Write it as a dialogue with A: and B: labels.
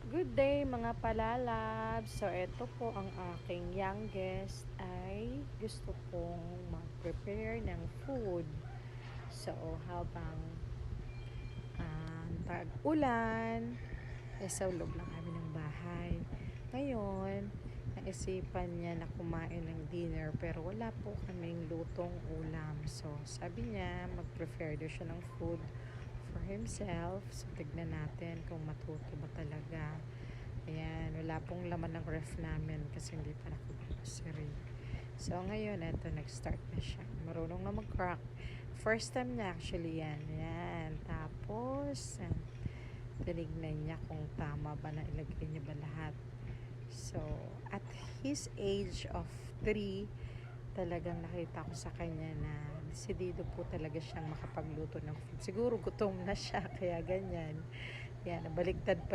A: Good day mga palalabs. So ito po ang aking youngest ay gusto kong mag-prepare ng food. So habang tag-ulan, sa loob lang kami ng bahay. Ngayon, naisipan niya na kumain ng dinner pero wala po kaming lutong ulam. So sabi niya mag-prepare daw siya ng food for himself. So tignan natin kung matuto ba talaga. Ayan, wala pong laman ng ref namin kasi hindi pa nakagrocery. So, ngayon, eto, nag-start na siya. Marunong na mag-crack. First time niya actually yan. Ayan. Tapos, tinignan niya kung tama ba na ilagay niya ba lahat. So, at his age of 3, talagang nakita ko sa kanya na desidido po talaga siyang makapagluto ng food. Siguro gutom na siya, kaya ganyan. Yan, nabaliktad pa